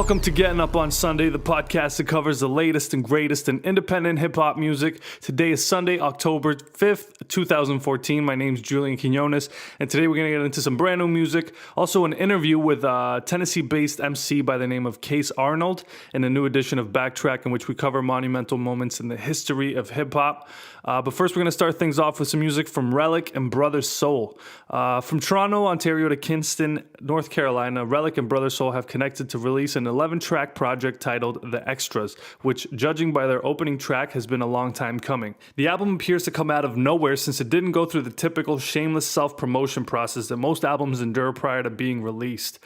Welcome to Gettin Up On Sunday, the podcast that covers the latest and greatest in independent hip-hop music. Today is Sunday, October 5th, 2014. My name's Julian Quinones, and today we're going to get into some brand new music. Also an interview with a Tennessee-based MC by the name of Case Arnold, and a new edition of Backtrack in which we cover monumental moments in the history of hip-hop. But first we're going to start things off with some music from Relic and Brother Soul. From Toronto, Ontario to Kinston, North Carolina, Relic and Brother Soul have connected to release an 11-track project titled The Extras, which, judging by their opening track, has been a long time coming. The album appears to come out of nowhere since it didn't go through the typical shameless self-promotion process that most albums endure prior to being released.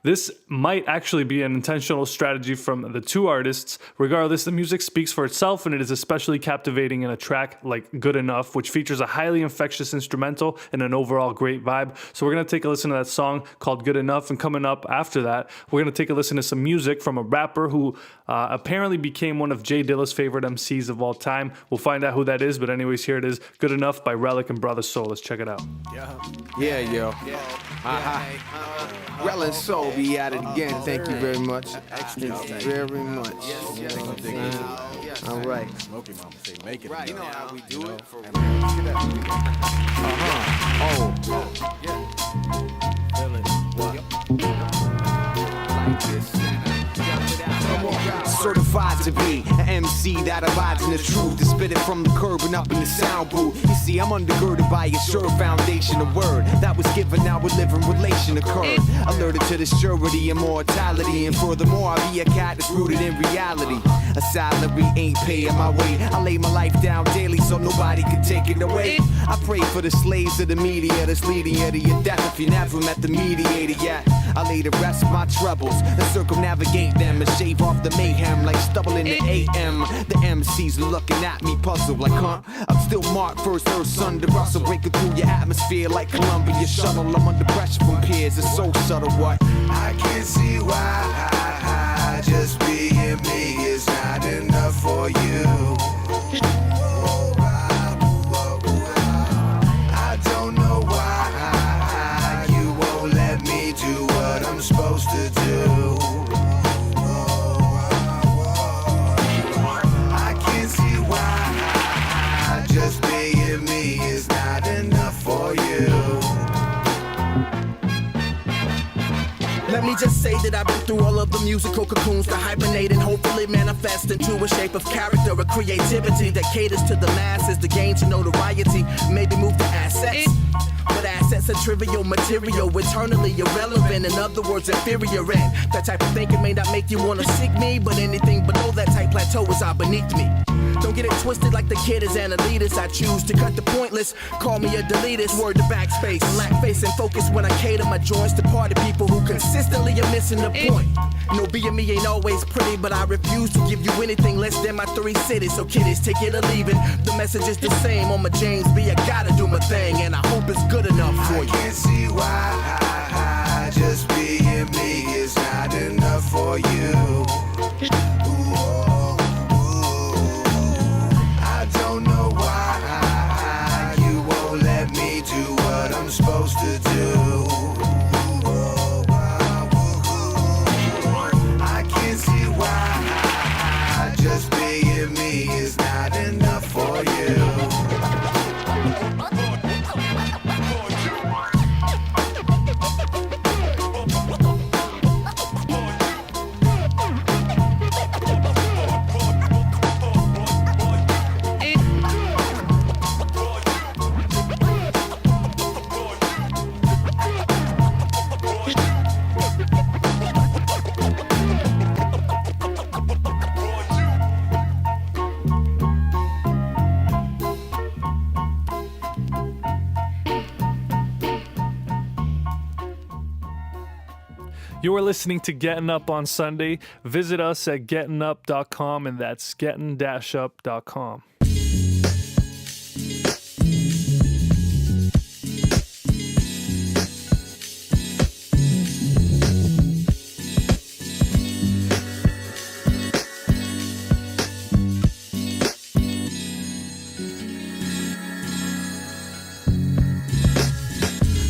This might actually be an intentional strategy from the two artists. Regardless, the music speaks for itself, and it is especially captivating in a track like Good Enough, which features a highly infectious instrumental and an overall great vibe. So we're going to take a listen to that song called Good Enough, and coming up after that, we're going to take a listen to some music from a rapper who apparently became one of Jay Dilla's favorite MCs of all time. We'll find out who that is, but anyways, here it is, Good Enough by Relic and Brother Soul. Let's check it out. Yeah, yo. Relic and Soul, be at it again. Thank you very much. Thank you very much. All right. Smoky Mama say make it. Right, you know how we do it. For real. Feel it. Like this. Certified to be an MC that abides in the truth, to spit it from the curb and up in the sound booth. You see, I'm undergirded by a sure foundation of word that was given, now a living relation occurred. Alerted to the surety and mortality, and furthermore, I be a cat that's rooted in reality. A salary ain't paying my way. I lay my life down daily so nobody can take it away. I pray for the slaves of the media that's leading you to your death if you never met the mediator yet. I lay to rest my troubles and circumnavigate them and shave off the mayhem like stubble in the AM. The MC's looking at me puzzled like, huh? I'm still marked first earth, son to rustle, breaking through your atmosphere like Columbia shuttle. I'm under pressure from peers, it's so subtle what I can't see why just being me is not enough for you. I don't know why you won't let me do what I'm supposed to do. I can't see why just being me is not enough for you. Let me just say that I've been through all of the musical cocoons to hibernate and hopefully manifest into a shape of character or creativity that caters to the masses, the gain to notoriety, maybe move to assets. But assets are trivial material, eternally irrelevant, in other words, inferior. And that type of thinking may not make you want to seek me, but anything below that type plateau is all beneath me. Don't get it twisted like the kid is an elitist. I choose to cut the pointless, call me a deletist. Word to backspace, lack face and focus when I cater my joints to party people who consistently are missing the point. No, being me ain't always pretty, but I refuse to give you anything less than my 3 cities. So kiddies, take it or leave it. The message is the same on my James B. I gotta do my thing, and I hope it's good enough for I you. can't see why just being me is not enough for you. I don't know why you won't let me do what I'm supposed to do. I can't see why just being me is not enough for you. You are listening to Gettin Up On Sunday. Visit us at gettinup.com, and that's gettin-up.com.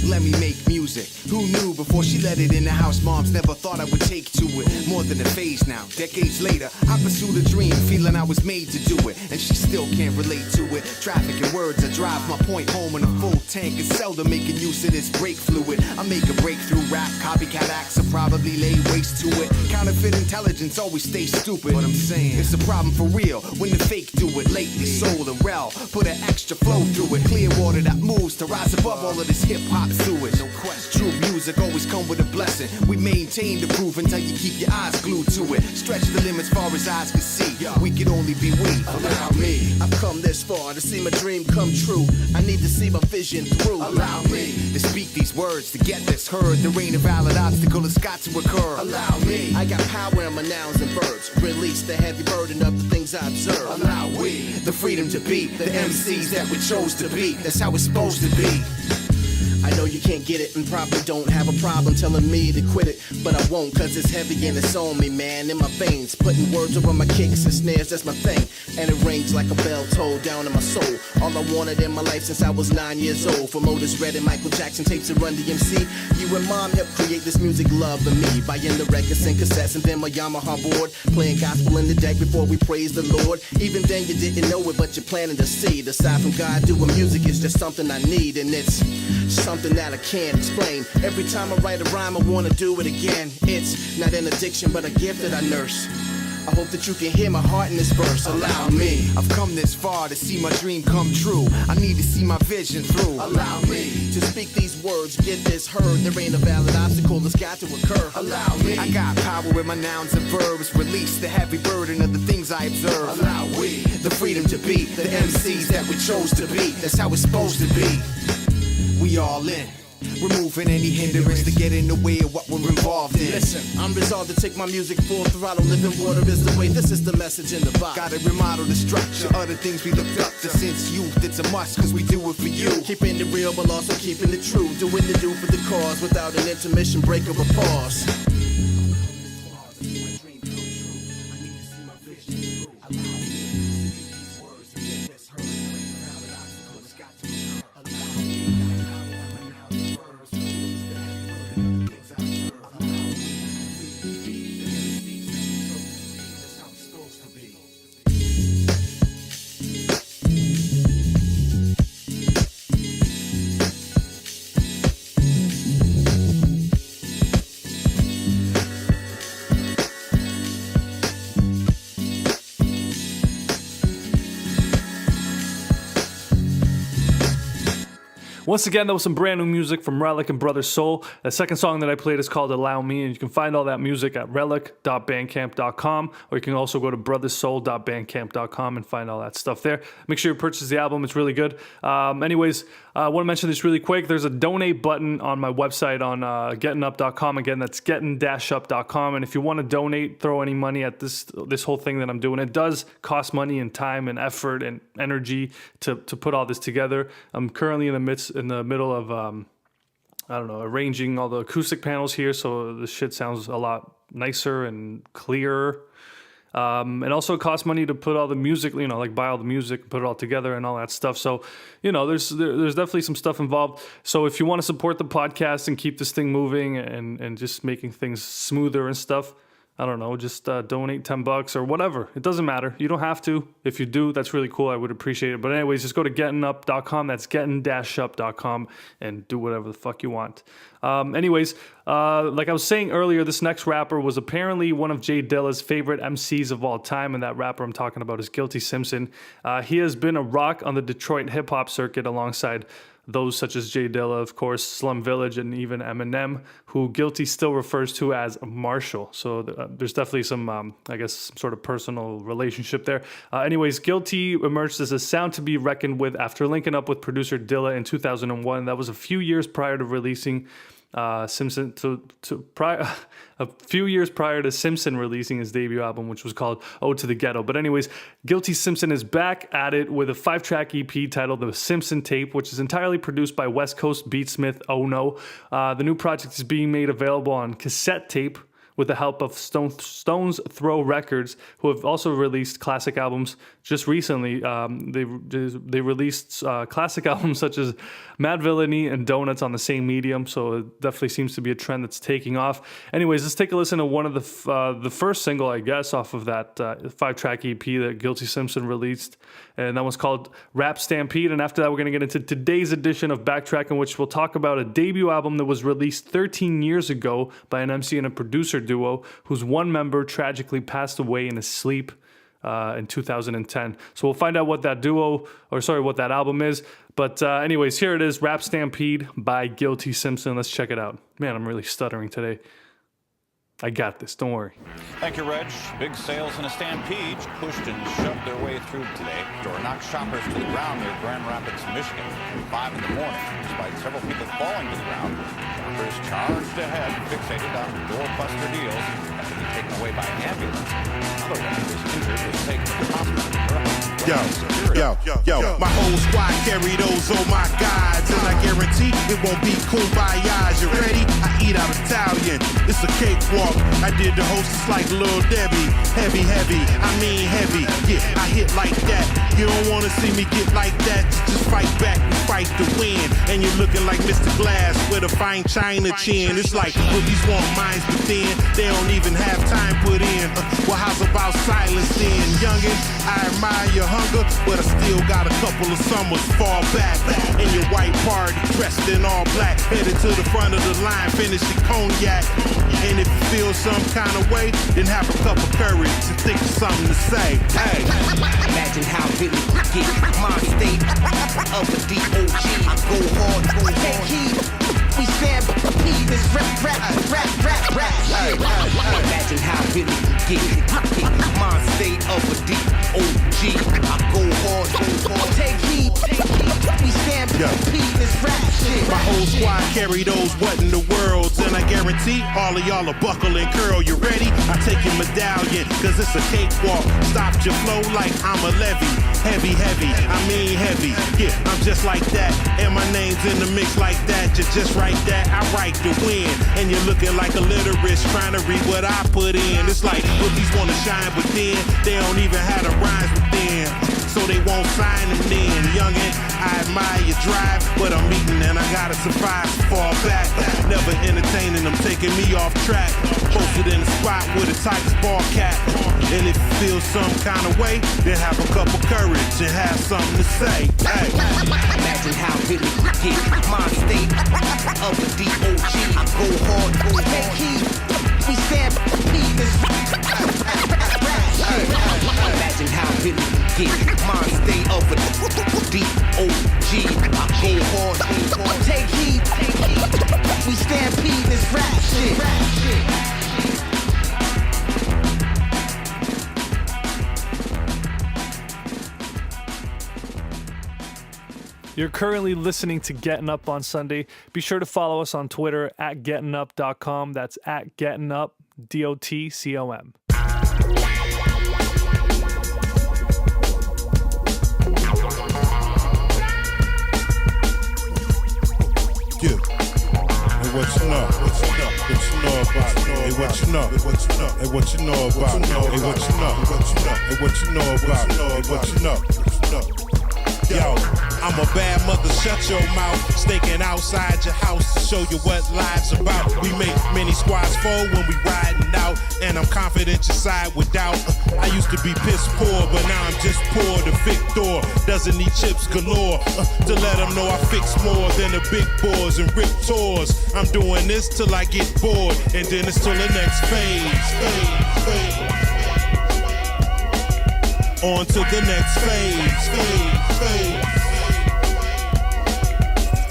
Let me make music music. Who knew before she let it in the house? Moms never thought I would take to it. More than a phase now. Decades later, I pursued a dream, feeling I was made to do it. And she still can't relate to it. Traffic and words, I drive my point home in a full tank. And seldom making use of this brake fluid. I make a breakthrough rap, copycat acts will probably lay waste to it. Counterfeit intelligence always stay stupid. What I'm saying, it's a problem for real when the fake do it. Lately, soul and rel, put an extra flow through it. Clear water that moves to rise above all of this hip-hop sewage. No question. True music always come with a blessing. We maintain the proof until you keep your eyes glued to it. Stretch the limits far as eyes can see. We could only be we. Allow me. I've come this far to see my dream come true. I need to see my vision through. Allow me to speak these words, to get this heard. There ain't a valid obstacle that's got to occur. Allow me. I got power in my nouns and verbs. Release the heavy burden of the things I observe. Allow we the freedom to be the MCs that we chose to be. That's how it's supposed to be. I know you can't get it and probably don't have a problem telling me to quit it, but I won't, cause it's heavy and it's on me, man, in my veins. Putting words over my kicks and snares, that's my thing. And it rings like a bell toll down in my soul. All I wanted in my life since I was 9 years old. From Otis Red and Michael Jackson tapes to Run DMC. You and Mom helped create this music love in me. Buying the records and cassettes and then my Yamaha board. Playing gospel in the deck before we praise the Lord. Even then you didn't know it, but you're planting to see. Aside from God, doing music is just something I need. And it's something that I can't explain. Every time I write a rhyme, I wanna do it again. It's not an addiction, but a gift that I nurse. I hope that you can hear my heart in this verse. Allow me. I've come this far to see my dream come true. I need to see my vision through. Allow me to speak these words, get this heard. There ain't a valid obstacle that's got to occur. Allow me. I got power in my nouns and verbs. Release the heavy burden of the things I observe. Allow we the freedom to be the MCs that we chose to be. That's how it's supposed to be. We all in. Removing any hindrance to get in the way of what we're involved in. Listen, I'm resolved to take my music full throttle. Living water is the way, this is the message in the Bible. Gotta remodel the structure, other things we looked up to since youth. It's a must, cause we do it for you. Keeping it real, but also keeping it true. Doing the do for the cause without an intermission, break or a pause. Once again, that was some brand new music from Relic and Brother Soul. The second song that I played is called Allow Me, and you can find all that music at relic.bandcamp.com, or you can also go to brothersoul.bandcamp.com and find all that stuff there. Make sure you purchase the album. It's really good. Anyways, I want to mention this really quick. There's a donate button on my website on gettinup.com. Again, that's gettin-up.com. And if you want to donate, throw any money at this whole thing that I'm doing. It does cost money and time and effort and energy to put all this together. I'm currently in the middle of arranging all the acoustic panels here, so the shit sounds a lot nicer and clearer. And also it costs money to put all the music, like buy all the music, put it all together and all that stuff. So, there's definitely some stuff involved. So if you want to support the podcast and keep this thing moving and just making things smoother and stuff, I don't know, just donate $10 or whatever. It doesn't matter. You don't have to. If you do, that's really cool. I would appreciate it. But anyways, just go to gettinup.com. That's gettin-up.com and do whatever the fuck you want. Like I was saying earlier, this next rapper was apparently one of Jay Dilla's favorite MCs of all time, and that rapper I'm talking about is Guilty Simpson. He has been a rock on the Detroit hip-hop circuit alongside those such as Jay Dilla, of course, Slum Village, and even Eminem, who Guilty still refers to as Marshall. So there's definitely some sort of personal relationship there. Anyways, Guilty emerged as a sound to be reckoned with after linking up with producer Dilla in 2001. That was a few years prior to releasing Simpson a few years prior to Simpson releasing his debut album, which was called Ode to the Ghetto. But anyways, Guilty Simpson is back at it with a 5-track EP titled The Simpson Tape, which is entirely produced by West Coast beatsmith Oh No. The new project is being made available on cassette tape with the help of Stone's Throw Records, who have also released classic albums. Just recently, they released classic albums such as Mad Villainy and Donuts on the same medium, so it definitely seems to be a trend that's taking off. Anyways, let's take a listen to one of the first single, I guess, off of that 5-track EP that Guilty Simpson released, and that one's called Rap Stampede. And after that, we're going to get into today's edition of Backtrack, in which we'll talk about a debut album that was released 13 years ago by an MC and a producer duo whose one member tragically passed away in his sleep in 2010. So we'll find out what that what that album is. But anyways, here it is, Rap Stampede by Guilty Simpson. Let's check it out. Man, I'm really stuttering today. I got this, don't worry. Thank you, Reg. Big sales in a stampede pushed and shoved their way through today. Door knocked shoppers to the ground near Grand Rapids, Michigan, at 5 in the morning. Despite several people falling to the ground, shoppers charged ahead, fixated on doorbuster deals, had to be taken away by ambulance. Another one who was injured was taken to the hospital. Yo, my whole squad carry those, oh my gods, and I guarantee it won't be kumbayas. You ready? I eat out Italian, it's a cakewalk. I did the hostess like Lil Debbie. Heavy, I mean heavy. Yeah, I hit like that. You don't wanna see me get like that. Just fight back, we fight to win. And you're looking like Mr. Glass with a fine china chin. It's like rookies want minds, but then they don't even have time put in. Well, how's about silence then? Youngin', I admire your hunger, but I still got a couple of summers fall back. In your white party, dressed in all black, headed to the front of the line, finish your cognac. And if you feel some kind of way, then have a cup of courage to think of something to say. Hey, Imagine how Billy get my state of a DOG. I go hard, take heed. We stand beat this rap shit. Imagine how Billy get my state of a DOG. I go hard, take heed. We stand beat this rap shit. my whole squad carry those what in the worlds, and I guarantee all of y'all are buckle and curl. You ready? I take your medallion, cause it's a cakewalk. Stopped your flow like I'm a levy. Heavy, I mean heavy. Yeah, I'm just like that, and my name's in the mix like that. You just write that, I write to win. And you're looking like a literist trying to read what I put in. It's like rookies wanna shine, but then they don't even have the rhymes within, so they won't sign them then. Youngin', I admire your drive, but I'm eating and I gotta survive, fall back. Never entertaining them, taking me off track. Posted in the spot with a Tigers ball cap. And if you feel some kind of way, then have a couple courage and have something to say. Hey. Imagine how Billy get my state of a DOG. I go hard, take heed. We stand beat this Imagine how Billy get my state of a DOG. I go hard, take heed. We stand beat this rap shit. You're currently listening to Gettin Up on Sunday. Be sure to follow us on Twitter at gettinup.com. That's at gettinup, DOTCOM. Yeah. Hey, what you know? What you know? What you know about? Hey, what you know? What you know? Hey, what you know about? Hey, what you know? What you know? Hey, what you know about? Hey, what you know? What you know? Yo, I'm a bad mother, shut your mouth. Staking outside your house to show you what life's about. We make many squads fold when we riding out, and I'm confident your side without. I used to be piss poor, but now I'm just poor. The victor doesn't need chips galore to let them know I fix more than the big boys and rip tours. I'm doing this till I get bored, and then it's till the next phase. On to the next phase.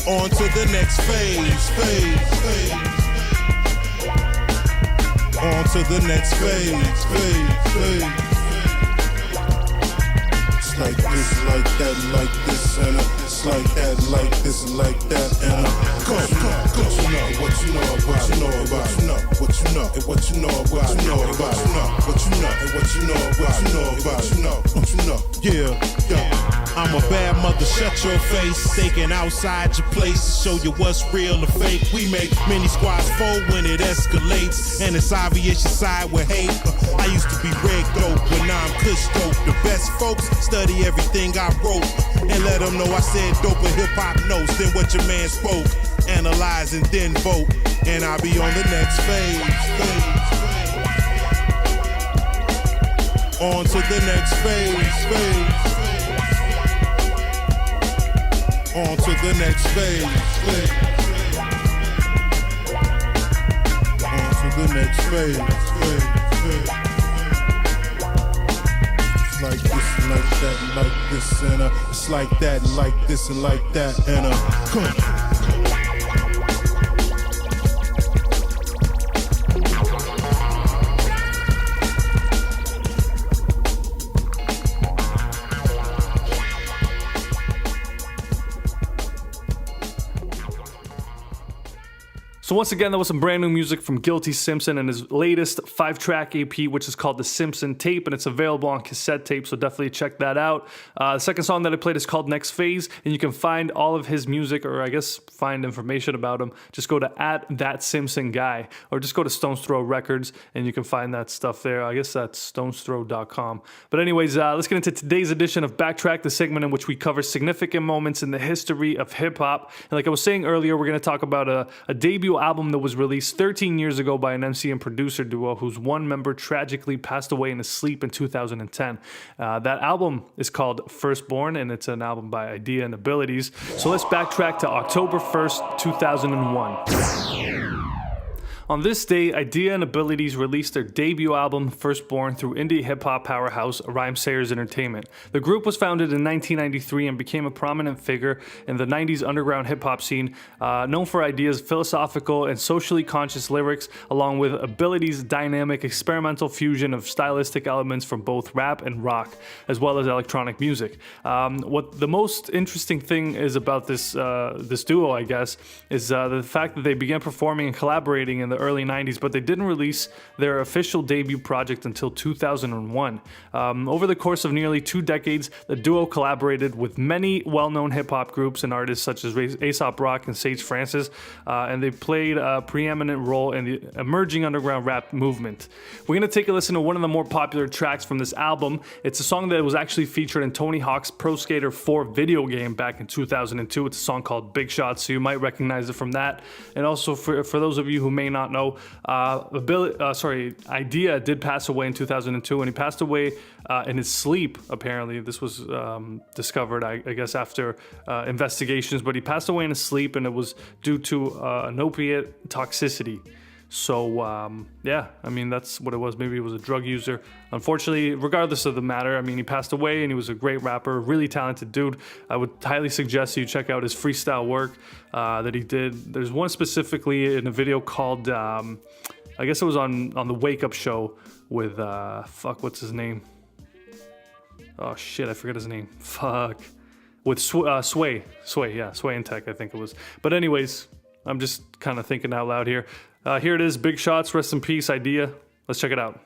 On to the next phase. On to the next phase. It's like this, like that, like this, and it's like that, like this, and like that, and go. What you know, what you know about, what you know about, what you know, and what you know, what you know about, what you know, and what you know, what you know about, what you know, yeah. I'm a bad mother, shut your face. Staking outside your place to show you what's real or fake. We make many squads fold when it escalates, and it's obvious you side with hate. I used to be red dope, but now I'm kush dope. The best folks study everything I wrote and let them know I said dope with hip-hop notes than what your man spoke. Analyze and then vote, and I'll be on the next phase. On to the next phase. On to the next phase. On to the next phase. It's like this and like that and like this and it's like that and like this and like that and come on. So once again, that was some brand new music from Guilty Simpson and his latest 5-track EP, which is called The Simpson Tape, and it's available on cassette tape, so definitely check that out. The second song that I played is called Next Phase, and you can find all of his music, or I guess find information about him. Just go to @ThatSimpsonGuy, or just go to Stones Throw Records, and you can find that stuff there. I guess that's stonesthrow.com. But anyways, let's get into today's edition of Backtrack, the segment in which we cover significant moments in the history of hip-hop. And like I was saying earlier, we're going to talk about a debut album that was released 13 years ago by an MC and producer duo whose one member tragically passed away in his sleep in 2010. That album is called Firstborn, and it's an album by Idea and Abilities. So let's backtrack to October 1st, 2001. On this day, Idea and Abilities released their debut album, Firstborn, through indie hip-hop powerhouse Rhymesayers Entertainment. The group was founded in 1993 and became a prominent figure in the 90s underground hip-hop scene, known for Idea's philosophical and socially conscious lyrics, along with Abilities' dynamic experimental fusion of stylistic elements from both rap and rock, as well as electronic music. What the most interesting thing is about this duo, I guess, is the fact that they began performing and collaborating in the early 90s, but they didn't release their official debut project until 2001. Over the course of nearly 2 decades, the duo collaborated with many well-known hip-hop groups and artists such as A$AP Rock and Sage Francis, and they played a preeminent role in the emerging underground rap movement. We're going to take a listen to one of the more popular tracks from this album. It's a song that was actually featured in Tony Hawk's Pro Skater 4 video game back in 2002. It's a song called Big Shot, so you might recognize it from that. And also for those of you who may not know, Idea did pass away in 2002, and he passed away in his sleep, apparently. This was discovered, I guess, after investigations, but he passed away in his sleep, and it was due to an opiate toxicity. So, yeah, I mean, that's what it was. Maybe he was a drug user. Unfortunately, regardless of the matter, I mean, he passed away, and he was a great rapper, really talented dude. I would highly suggest you check out his freestyle work that he did. There's one specifically in a video called, I guess it was on the Wake Up Show with, what's his name? Oh, shit, I forget his name. With Sway and Tech, I think it was. But anyways, I'm just kind of thinking out loud here. Here it is, Big Shots, rest in peace, Idea. Let's check it out.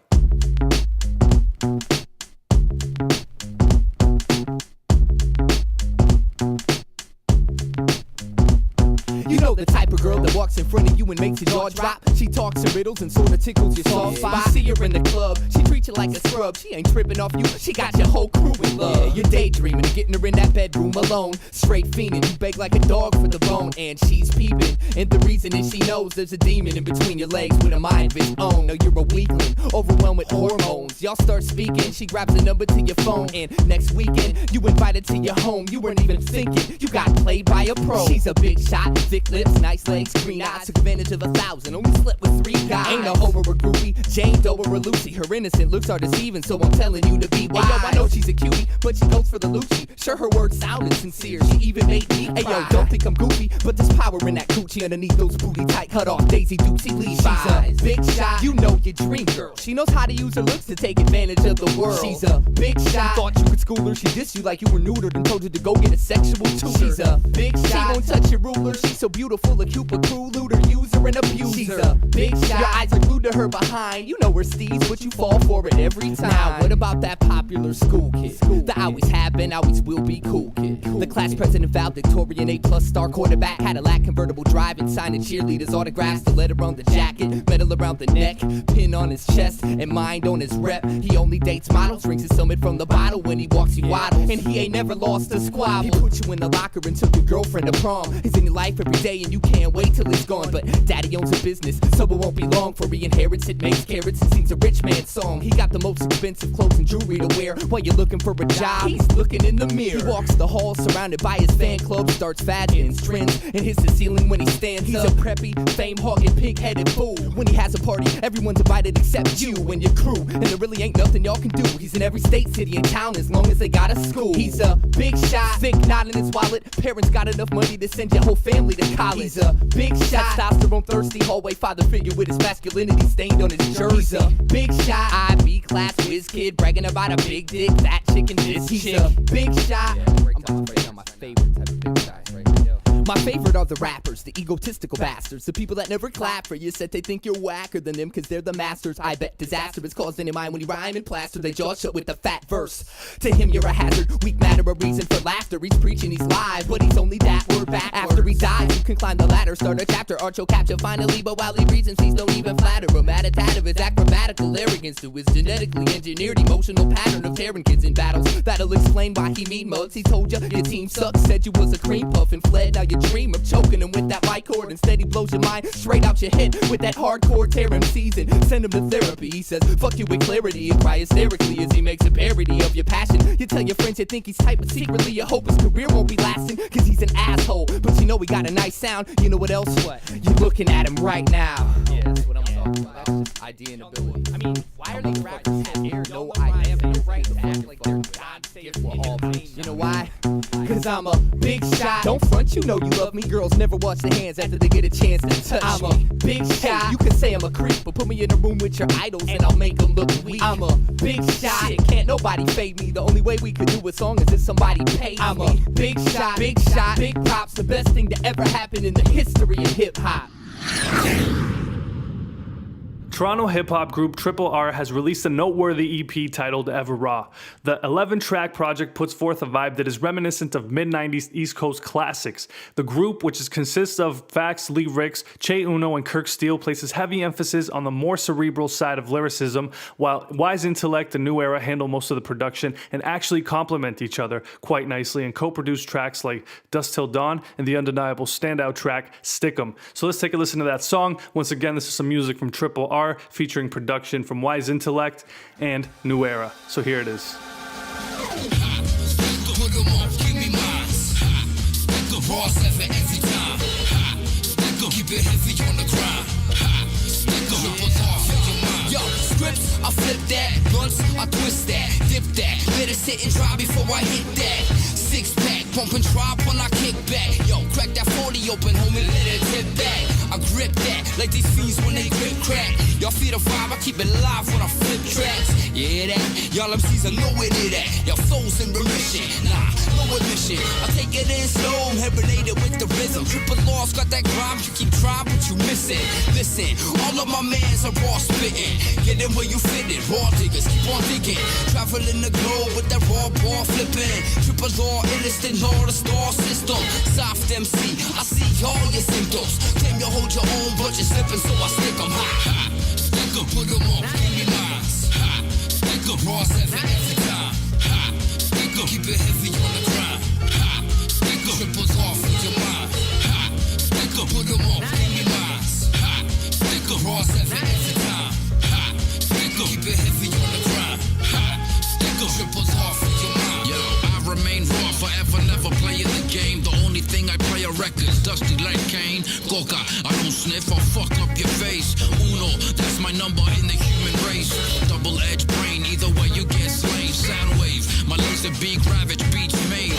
You know the type of girl that walks in front of you and makes your jaw drop. She talks in riddles and sorta tickles your soft spot. See her in the club, she treats you like a scrub. She ain't tripping off you, she got your whole crew in love. Yeah, you're daydreaming of getting her in that bedroom alone. Straight fiending, you beg like a dog for the bone. And she's peeping, and the reason is she knows there's a demon in between your legs with a mind of its own. Now you're a weakling, overwhelmed with hormones. Y'all start speaking, she grabs a number to your phone. And next weekend, you invited to your home. You weren't even thinking, you got played by a pro. She's a big shot, thick lips, nice legs, green eyes. Took advantage of 1,000, only slept with 3 guys. Ain't a hoe or a groupie, Jane Doe or a Lucy. Her innocent looks are deceiving, so I'm telling you to be wise. Hey yo, I know she's a cutie, but she goes for the Lucci. Sure, her words sounded sincere, she even made me cry. Hey yo, don't think I'm goofy, but there's power in that coochie underneath those booty tight cut off Daisy Dukesy Levi's. She's a big shot, you know your dream girl. She knows how to use her looks to take advantage of the world. She's a big shot, thought you could school her. She dissed you like you were neutered and told you to go get a sexual tutor. She's a big shot, she won't touch your ruler. She's so beautiful, a cupid crew, looter, user and abuser. She's a big shot, your eyes are glued to her behind. You know her steez, but you fall for it every time. Now what about that popular school kid? The I always have been, always will be cool kid. The class president, valedictorian, A+ star quarterback, Cadillac convertible driving, signing cheerleaders' autographs, the letter on the jacket, medal around the neck, pin on his chest, and mind on his rep. He only dates models, drinks his summit from the bottle. When he walks, he waddles, and he ain't never lost a squabble. He put you in the locker and took your girlfriend to prom. He's in your life every day, and you can't wait till he's gone. But daddy owns a business, so it won't be long for he inherits it, makes carrots, and sings a rich man's song. He got the most expensive clothes and jewelry to wear. While you're looking for a job, he's looking in the mirror. He walks the halls surrounded by his fan club, starts fads, trends, and hits the ceiling when he stands up. He's a preppy, fame-hogging, pig-headed fool. When he has a party, everyone's invited except you and your crew. And there really ain't nothing y'all can do. He's in every state, city, and town as long as they got a school. He's a big shot, thick knot in his wallet. Parents got enough money to send your whole family to college. He's a big shot, testosterone thirsty, hallway father figure with his masculinity stained on his jersey. He's a big shot, IB class whiz kid, bragging about a big dick, fat chicken, this chick. He's a big shot. I'm breaking on my favorite type of big shots right here. My favorite are the rappers, the egotistical bastards, the people that never clap for you, said they think you're whacker than them cause they're the masters. I bet disaster is caused in your mind when you rhyme and plaster they jaw shut with the fat verse. To him you're a hazard, weak matter, a reason for laughter. He's preaching, he's live, but he's only that word back. After he dies, you can climb the ladder, start a chapter, archo capture finally. But while he reasons, he's don't even flatter him. At a tat of his acrobatical arrogance to his genetically engineered emotional pattern of tearing kids in battles. That'll explain why he mean mugs. He told you your team sucks, said you was a cream puff and fled. Now you dream of choking him with that mic cord. Instead he blows your mind straight out your head with that hardcore tearing season. Send him to therapy. He says fuck you with clarity and cry hysterically as he makes a parody of your passion. You tell your friends you think he's tight, but secretly you hope his career won't be lasting cause he's an asshole. But you know he got a nice sound. You know what else? What? You're looking at him right now. Yeah, that's what I'm talking about. That's just idea and ability. I mean, why are these rappers have hair? No idea. No right to act like they're God's gift for all things. You know why? Cause I'm a big shot. Don't front, you know you love me. Girls never wash their hands after they get a chance to touch I'm me. A big shot. You can say I'm a creep, but put me in a room with your idols and I'll make them look weak. I'm a big shot. Shit, can't nobody fade me. The only way we could do a song is if somebody paid me. I'm a big shot, big shot, big props. The best thing to ever happen in the history of hip hop. Toronto hip-hop group Trpl-R has released a noteworthy EP titled Ever Raw. The 11-track project puts forth a vibe that is reminiscent of mid-90s East Coast classics. The group, which consists of Fax, Lee Ricks, Che Uno, and Kirk Steele, places heavy emphasis on the more cerebral side of lyricism, while Wise Intellect and Nu-Aira handle most of the production and actually complement each other quite nicely and co-produce tracks like Dust Till Dawn and the undeniable standout track Stick 'Em. So let's take a listen to that song. Once again, this is some music from Trpl-R, featuring production from Wise Intellect and Nu-Aira. So here it is. I flip that, blunts, I twist that, dip that, let it sit and dry before I hit that. Six pack, pump and drop when I kick back. Yo, crack that 40 open, homie, let it tip back. I grip that, like these fiends when they grip crack. Y'all feel the vibe, I keep it live when I flip tracks. You hear that? Y'all MCs are nowhere near that. Y'all souls in remission, nah, no admission. I take it in slow, hibernated with the rhythm. Trpl-R's got that grind, you keep trying, but you miss it. Listen, all of my mans are raw spitting. Get in where you fit it, raw diggers, keep on digging. Traveling the globe with that raw ball flipping. Trpl-R, innocent, all the star system. Soft MC, I see all your symptoms. Claim you hold your own, but you're slipping, so I stick 'em high. Stick 'em, put 'em on, give me lines. Stick 'em, raw every time. Stick 'em, keep it heavy on the grind. Stick 'em, Trpl-R for your mind. Stick 'em, put 'em on, give me lines. Stick 'em, raw every time. Stick 'em, keep it heavy on the grind. Stick 'em, Trpl-R for your mind. Yo, I remain raw forever, never playing the game. The only thing I play are records, dusty like Kane. Coca, I don't sniff, I'll fuck up your face. Uno, that's my number in the human race. Double-edged brain, either way you get slain. Sound wave, my laser beak ravage beats made.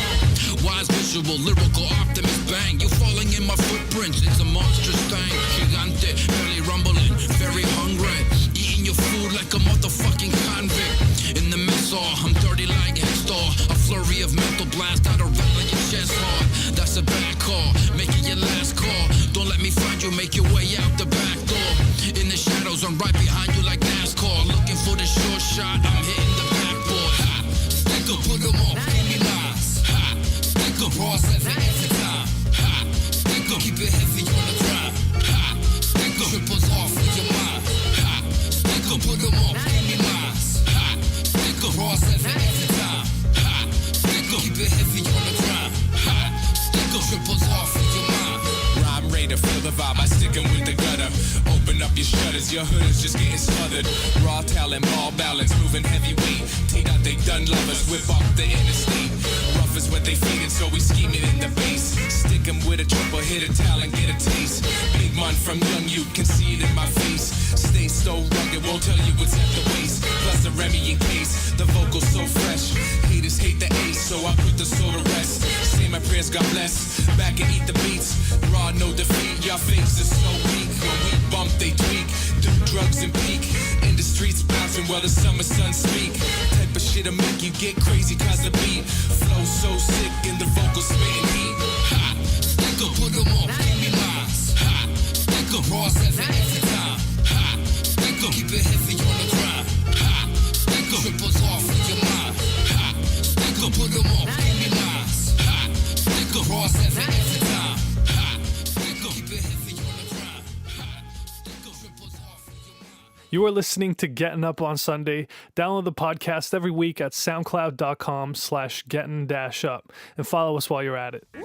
Wise visual, lyrical optimist bang. You falling in my footprints, it's a monstrous thing. Gigante, belly rumbling, very hungry. Eating your food like a motherfucking convict. In the mess hall, I'm dirty like Hector. A flurry of mental blast out of rattling your chest hard. That's a bad call, making your last call. Don't let me find you, make your way out the back door. In the shadows, I'm right behind you like NASCAR. Looking for the short shot, I'm hitting the backboard. Stick 'em, put them on, give me lines. Ha, stick 'em, raw 7 every time. Ha, stick 'em, keep it heavy on the grind. Ha, stick 'em, triples off with your mind. Ha, stick 'em, put them on, give me lines. Ha, stick 'em, raw 7 every time. Ha, stick 'em, keep it heavy on the grind. Ha, stick 'em, triples off with your mind. Rhyme raider, feel the vibe, I stick 'em with the gutter. Open up your shutters, your hood is just getting smothered. Raw talent, ball balance, moving heavyweight. Teed out, they done lovers, whip up the interstate. Rough is what they feeding, so we scheming in the base. Stick 'em with a triple, hit a talent, get a taste. Big man from young youth, can see it in my face. Stay so rugged, won't tell you what's at the waist. Plus a Remy in case, the vocals so fresh. Haters hate the ace, so I put the soul to rest. Say my prayers, God bless, back and eat the beats. Raw, no defeat, y'all fakes are so weak. When we bump, they tweak, do drugs and peak. In the streets bouncing while the summer sun speak. Type of shit'll make you get crazy cause the beat. Flow so sick and the vocals spitting heat. Ha, stick 'em, put 'em on, give me lines. Ha, stick 'em, raw 7 every time. Ha, stick 'em, keep it heavy on the grind. Ha, stick 'em, triples off with your mind. Ha, stick 'em, put 'em on, give me lines. Ha, stick 'em, raw 7 every time. Ha, stick 'em, keep it heavy on the grind. Ha, stick 'em, triples off with your mind. You are listening to Gettin Up on Sunday. Download the podcast every week at soundcloud.com/gettin-up and follow us while you're at it. These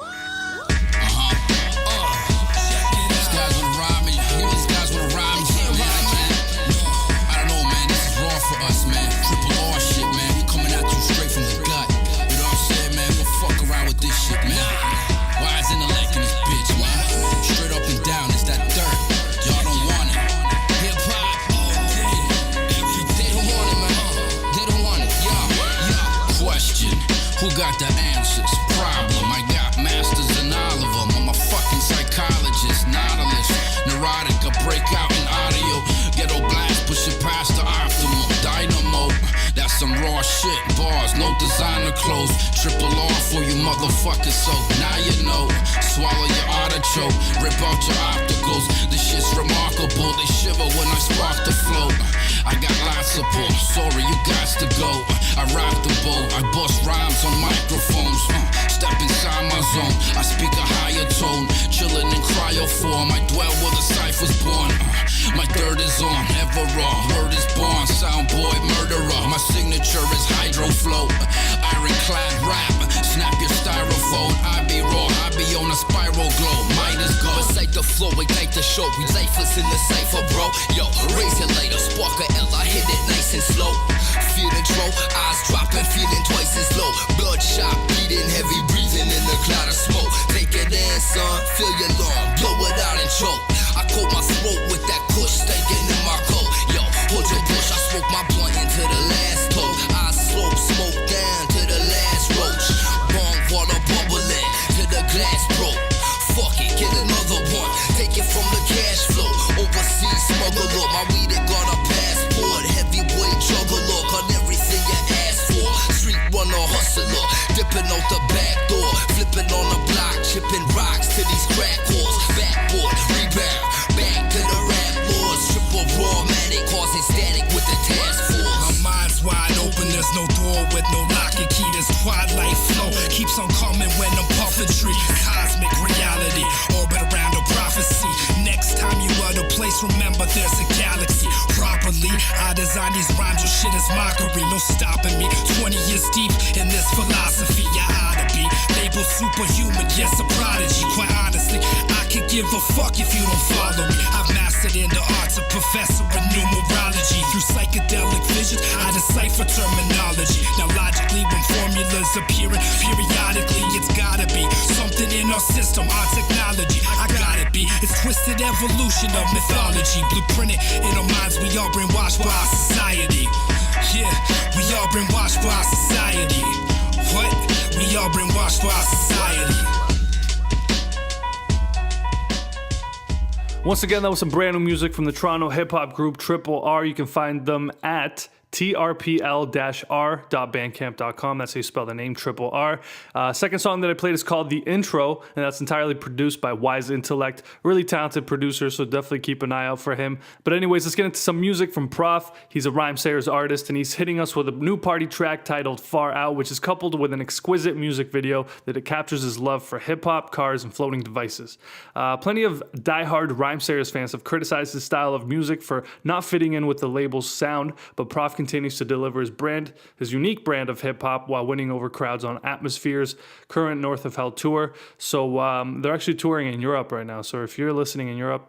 guys wanna ride me. These guys wanna ride me. I don't know, man. This is raw for us, man. Trpl-R shit, man. We coming at you straight from the gut. You know what I'm saying, man? We'll fuck around with this shit, man. Wise intellect in this bitch, man. Straight up and down, it's that dirt. Y'all don't want it. Hip hop all day, every day. They don't want it, man. They don't want it. Yeah. Question: who got the answers? Problem: I got masters in all of them. I'm a fucking psychologist, nautilus, neurotic. I break out in audio. Ghetto blast, push it past the optimal dynamo. That's some raw shit. Bars, no designer clothes. Trpl-R for you motherfuckers, so now you know. Swallow your artichoke, rip out your opticals. This shit's remarkable. They shiver when I spark the flow. I got lots of pull. Sorry, you guys to go. I rock the boat. I bust rhymes on microphones. Step inside my zone. I speak a higher tone. Chillin' in cryoform. I dwell where the cipher's born. My dirt is on, ever raw. Word is born. Soundboy murderer. My signature is hydro flow. Ironclad rap. Snap your styrofoam. I be raw. I be on a spiral glow. Might as go. Recite the flow. Ignite the show. We lifeless in the cipher, bro. Yo, raise it later. Spark a L. I hit it nice and slow. Feel the throw. Eyes dropping. Feeling twice as low. Bloodshot. Bleeding. Heavy breathing in the cloud of smoke. Take it in, son. Feel your lung. Blow it out and choke. I coat my throat with that kush stinking in my coat. Yo, hold your bush. I smoke my blunt into the last toe. I slope smoke down to the last roach. Bong water bubbling to the glass broke. Fuck it, get another one. Take it from the cash flow. Overseas smuggler. My weed it got a passport. Heavyweight juggler. Got everything you asked for. Street runner hustler. Dipping out the back door. Flipping on the block. Chipping rocks to these crack whores. Backboard, rebound. Back to the rap lords. Trpl-R manic. Causing static with the task force. My mind's wide open. There's no door with no lock and key. This twilight flow keeps on coming when I'm puppetry. Cosmic reality. Orbit around a prophecy. Next time you are the place, remember there's a galaxy. Properly, I design these rhymes. Your shit is mockery. No stopping me. 20 years deep in this philosophy. I ought to be labeled superhuman. Yes, a prodigy. Quite honestly, I could give a fuck if you don't follow me. I've mastered in the arts of professor in numerology. Through psychedelic visions, I decipher terminology. Now logically, when formulas appearing periodically, it's gotta be something in our system, our technology. I gotta be. It's twisted evolution of mythology. Blueprinted in our minds, we all brainwashed by our society. Yeah, we all brainwashed by our society. What? We all brainwashed by our society. Once again, that was some brand new music from the Toronto hip hop group Trpl-R. You can find them at Trpl-R.bandcamp.com. That's how you spell the name, Trpl-R. Second song that I played is called The Intro, and that's entirely produced by Wise Intellect. Really talented producer, so definitely keep an eye out for him. But anyways, let's get into some music from Prof. He's a Rhymesayers artist, and he's hitting us with a new party track titled Far Out, which is coupled with an exquisite music video that it captures his love for hip-hop, cars, and floating devices. Plenty of diehard Rhymesayers fans have criticized his style of music for not fitting in with the label's sound, but Prof continues to deliver his unique brand of hip-hop while winning over crowds on Atmosphere's current North of Hell tour. So they're actually touring in Europe right now, so if you're listening in Europe,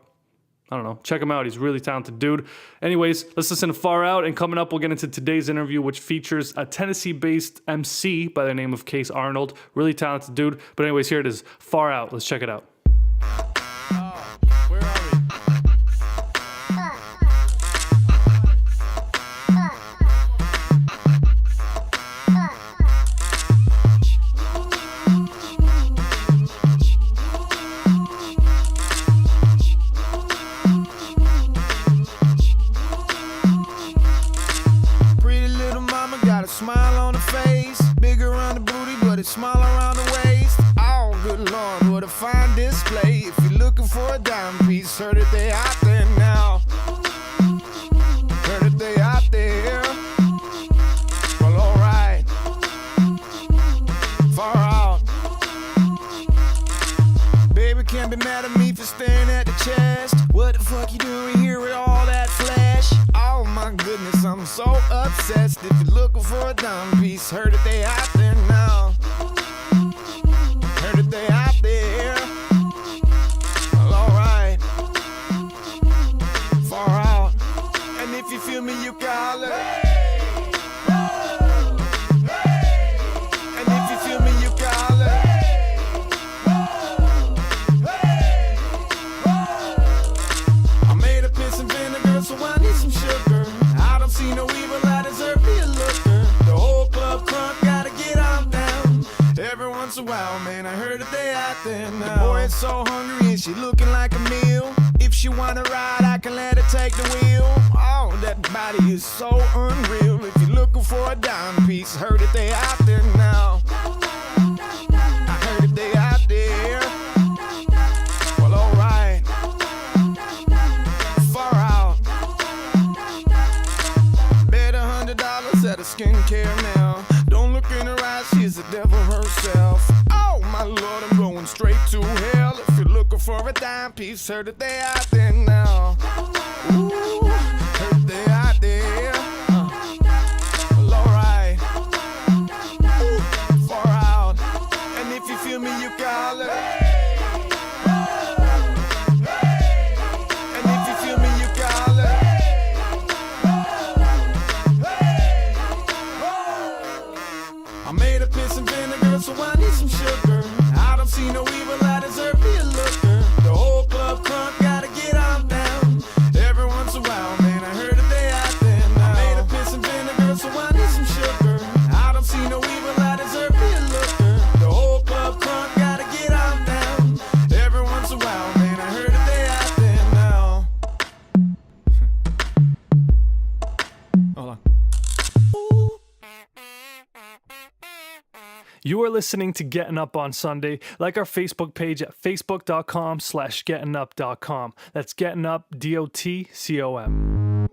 I don't know, check him out. He's a really talented dude. Anyways, let's listen to Far Out, and coming up, we'll get into today's interview, which features a Tennessee-based MC by the name of Case Arnold. Really talented dude. But anyways, here it is, Far Out. Let's check it out. Where are we? Smile on the face, big around the booty, but it's small around the waist. Oh, good Lord, what a fine display. If you're looking for a dime piece, heard that they out there now. Heard that they out there. Well, alright. Far out. Baby can't be mad at me for staring at the chest. What the fuck you doing here with all that flash? Oh my goodness, I'm so obsessed. If you're looking for a dime piece, heard that they out there now. Heard that they out there. Well, alright. Far out. And if you feel me, you call it. And if you feel me, you call it. I made a piss and vinegar, so I need some sugar. I don't see no evil, I deserve me a looker. The whole club crunk, gotta get on down. Every once in a while, man, I heard that they out there now. The boy is so hungry and she looking like a meal. If she wanna ride, I can let her take the wheel. Oh, that body is so unreal. If you're looking for a dime piece, heard that they out there now. I heard that they out there. Well, alright. Far out. Bet $100 at a skincare now. Don't look in her eyes, she's the devil herself. Oh my Lord, I'm going straight to hell. If you're looking for a dime piece, heard that they out there now. Ooh, heard that they out there. Well, alright. Ooh, far out. And if you feel me, you call it. And if you feel me, you call it. I made a piss and vinegar, so I need some sugar. I don't see no evil, I deserve me a looker. The whole club crunk, gotta get on down. Every once in a while, man, I heard that they out there now. I made a piss and vinegar, so I need some sugar. I don't see no evil, I deserve me a looker. The whole club crunk, gotta get on down. Every once in a while, man, I heard that they out there now. Hold on. You are listening to Gettin Up On Sunday. Like our Facebook page at facebook.com/gettinup.com. That's Gettin Up, DOTCOM.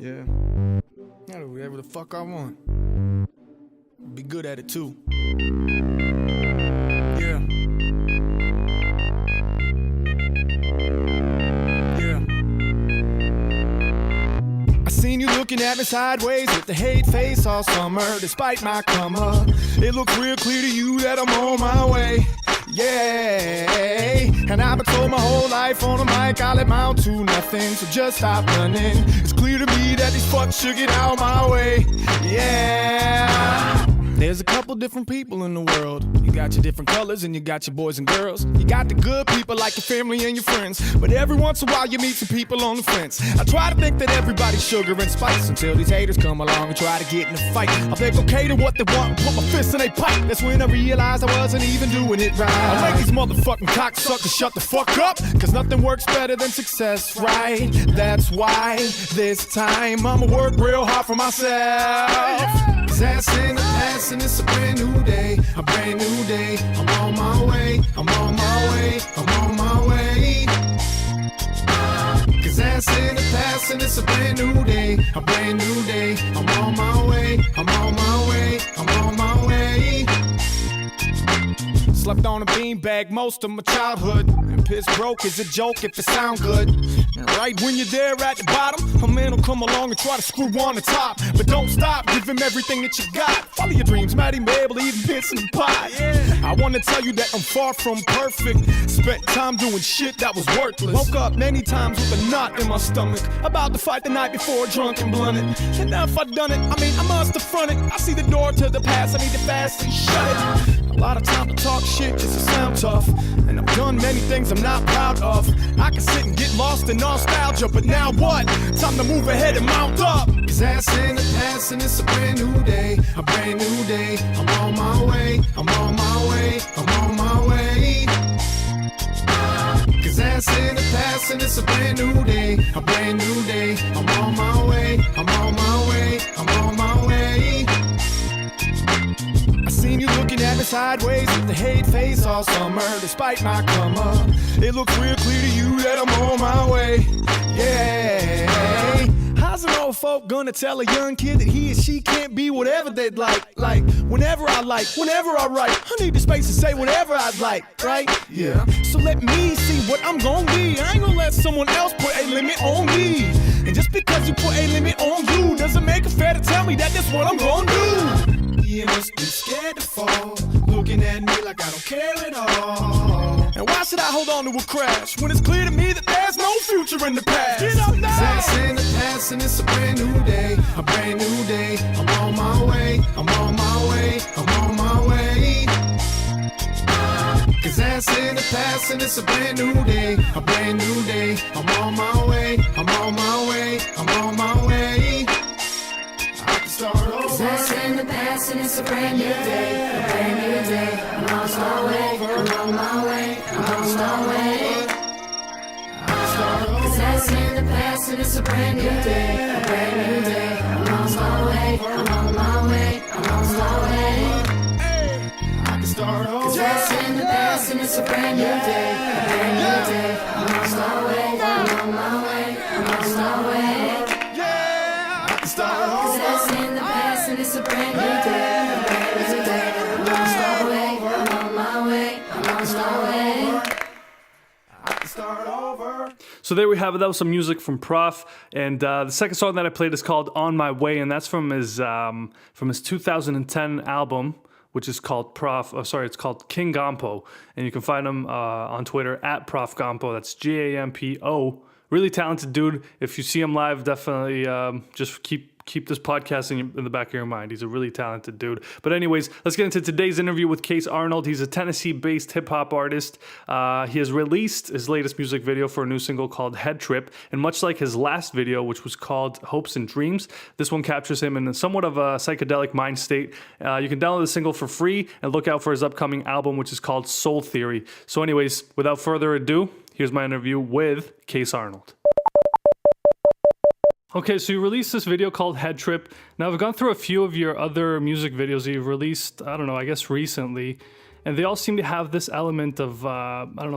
Yeah. I do whatever the fuck I want. Be good at it too. Yeah. I seen you looking at me sideways with the hate face all summer, despite my come up. It looks real clear to you that I'm on my way. Yeah, and I've been told my whole life on a mic I'll amount to nothing, so just stop running. It's clear to me that these fucks should get out my way. Yeah. They There's a couple different people in the world. You got your different colors and you got your boys and girls. You got the good people like your family and your friends. But every once in a while you meet some people on the fence. I try to think that everybody's sugar and spice until these haters come along and try to get in a fight. I think okay to what they want and put my fist in their pipe. That's when I realized I wasn't even doing it right. I make these motherfucking cocksuckers shut the fuck up, cause nothing works better than success, right? That's why this time I'ma work real hard for myself. Cause that's in the past and it's a brand new day. A brand new day. I'm on my way. I'm on my way. I'm on my way. Cause that's in the past and it's a brand new day. A brand new day. I'm on my way. I'm on my way. I'm on my way. Slept on a beanbag most of my childhood. And piss broke is a joke if it sound good. And right when you're there at the bottom, a man will come along and try to screw on the top. But don't stop, give him everything that you got. Follow your dreams, Maddie Mabel, eating pits in the pot. I wanna tell you that I'm far from perfect. Spent time doing shit that was worthless. Woke up many times with a knot in my stomach. About to fight the night before, drunk and blunted. And now if I done it, I mean I must have fronted. I see the door to the past, I need to fast and shut it. A lot of time to talk shit just to sound tough. And I've done many things I'm not proud of. I can sit and get lost in nostalgia, but now what? Time to move ahead and mount up. Cause that's in the past and it's a brand new day. A brand new day. I'm on my way. I'm on my way. I'm on my way. Cause that's in the past and it's a brand new day. A brand new day. I'm on my way. I'm on my way. I'm on my way. I seen you looking at me sideways with the hate face all summer. Despite my come up, it looks real clear to you that I'm on my way. Yeah. How's an old folk gonna tell a young kid that he or she can't be whatever they'd like? Like, whenever I write, I need the space to say whatever I'd like, right? Yeah. So let me see what I'm gonna be. I ain't gonna let someone else put a limit on me. And just because you put a limit on you doesn't make it fair to tell me that that's what I'm gonna do. You must be scared to fall, looking at me like I don't care at all. And why should I hold on to a crash when it's clear to me that there's no future in the past? Get up now! That's in the past and it's a brand new day. A brand new day. I'm on my way. I'm on my way. I'm on my way. Cause that's in the past and it's a brand new day. A brand new day. I'm on my way. I'm on my way. I'm on my way. I can start over. Cause that's in the past and it's a brand new day. A brand new day. I'm on my way. I'm on my way. I'm on my way. Cause that's in the past and it's a brand new day. A brand new day. I'm on my way. I'm on my way. I'm on my way. I can start over. Cause that's in the past and it's a brand new day. A brand new day. I'm on my way. I'm on my way. I'm on my way. Yeah, I can start over. Cause that's in the past and it's a brand new day. A brand new day. I'm on my way. I'm on my way. I'm on my way. I can start over. So there we have it. That was some music from Prof, and the second song that I played is called "On My Way," and that's from his 2010 album, which is called it's called King Gampo, and you can find him on Twitter at Prof Gampo. That's Gampo. Really talented dude. If you see him live, definitely just keep this podcast in the back of your mind. He's a really talented dude. But anyways, let's get into today's interview with Case Arnold. He's a Tennessee-based hip-hop artist. He has released his latest music video for a new single called Head Trip. And much like his last video, which was called Hopes and Dreams, this one captures him in somewhat of a psychedelic mind state. You can download the single for free and look out for his upcoming album, which is called Soul Theory. So anyways, without further ado, here's my interview with Case Arnold. Okay, so you released this video called Head Trip. Now, I've gone through a few of your other music videos that you've released, I guess recently, and they all seem to have this element of,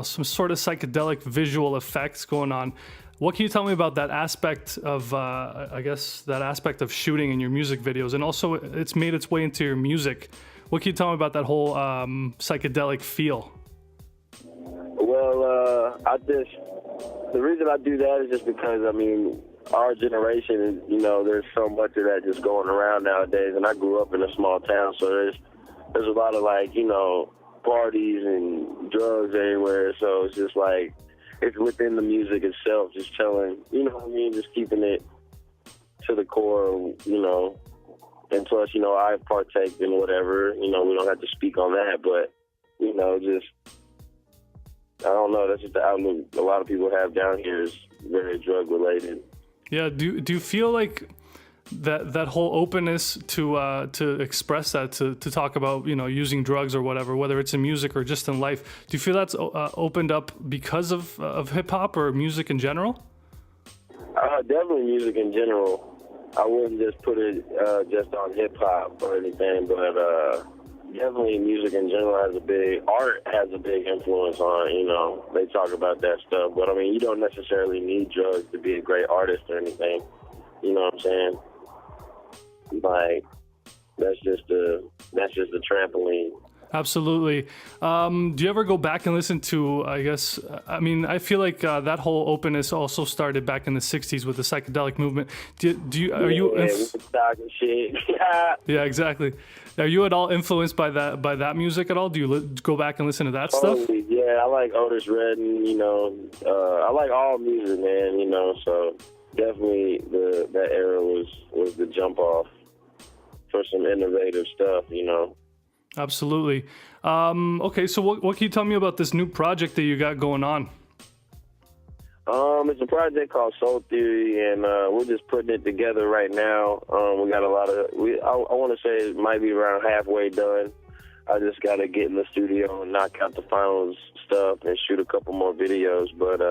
some sort of psychedelic visual effects going on. What can you tell me about that aspect of, that aspect of shooting in your music videos? And also, it's made its way into your music. What can you tell me about that whole psychedelic feel? Well, the reason I do that is just because, our generation, there's so much of that just going around nowadays. And I grew up in a small town, so there's a lot of parties and drugs everywhere. So it's just it's within the music itself, just telling, just keeping it to the core, And plus, you know, I partake in whatever. You know, we don't have to speak on that, but, you know, just, I don't know. That's just the outlook a lot of people have down here is very drug related. Yeah. Do you feel like that whole openness to express that, to talk about, you know, using drugs or whatever, whether it's in music or just in life, do you feel that's opened up because of hip hop or music in general? Definitely music in general. I wouldn't just put it just on hip hop or anything, but definitely music in general art has a big influence on, you know, they talk about that stuff. But I mean, you don't necessarily need drugs to be a great artist or anything. You know what I'm saying? Like, that's just a trampoline. Absolutely. Do you ever go back and listen to, I guess, I mean, I feel like that whole openness also started back in the 60s with the psychedelic movement. Are you shit. Yeah, exactly. Are you at all influenced by that music at all? Do you go back and listen to that stuff? Yeah, I like Otis Redding, you know. I like all music, man, you know, so definitely that era was the jump off for some innovative stuff, you know. Absolutely. Okay, so what can you tell me about this new project that you got going on? It's a project called Soul Theory, and we're just putting it together right now. We got a lot of, I want to say it might be around halfway done. I just got to get in the studio and knock out the final stuff and shoot a couple more videos, but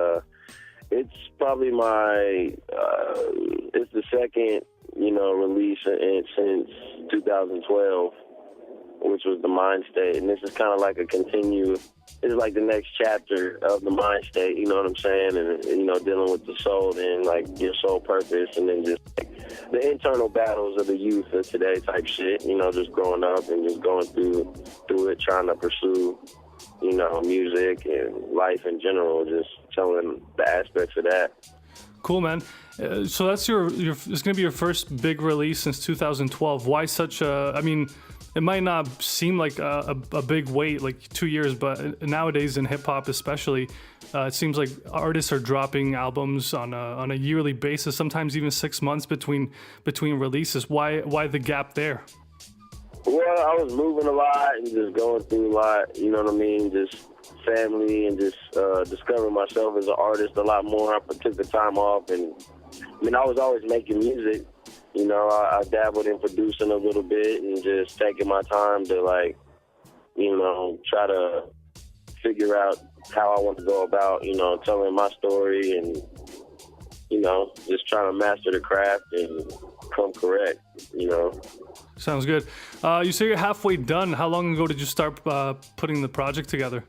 it's probably it's the second, you know, release since 2012. Which was the Mind State, and this is kind of like it's like the next chapter of the Mind State, you know what I'm saying, and you know, dealing with the soul and like your soul purpose, and then just like the internal battles of the youth of today type shit, you know, just growing up and just going through it, trying to pursue, you know, music and life in general, just telling the aspects of that. Cool, man. So that's it's gonna be your first big release since 2012. Why such I mean, it might not seem like a big wait, like 2 years, but nowadays in hip hop especially, it seems like artists are dropping albums on a yearly basis, sometimes even 6 months between releases. Why the gap there? Well, I was moving a lot and just going through a lot, you know what I mean, just family and just discovering myself as an artist a lot more. I took the time off, and I mean, I was always making music. You know, I dabbled in producing a little bit and just taking my time to, like, you know, try to figure out how I want to go about, you know, telling my story and, you know, just trying to master the craft and come correct, you know. Sounds good. You say you're halfway done. How long ago did you start putting the project together?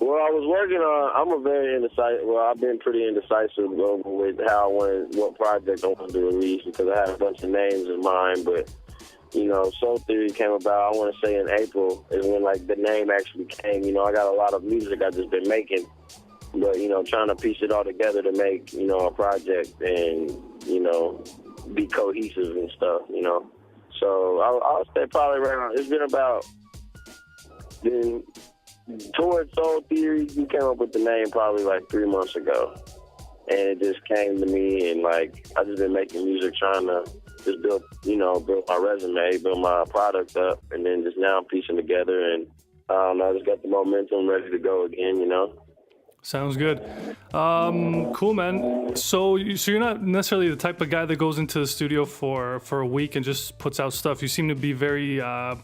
Well, I was working on, I've been pretty indecisive with what project I wanted to release because I had a bunch of names in mind, but, you know, Soul Theory came about, I want to say in April is when, like, the name actually came. You know, I got a lot of music I've just been making, but, you know, trying to piece it all together to make, you know, a project and, you know, be cohesive and stuff, you know. So I'll say probably around, it's been about, towards Soul Theory, we came up with the name probably like 3 months ago. And it just came to me, and like, I just been making music, trying to just build my resume, build my product up, and then just now I'm piecing together, and I don't know, I just got the momentum ready to go again, you know? Sounds good. Cool, man. So you're not necessarily the type of guy that goes into the studio for a week and just puts out stuff. You seem to be very, I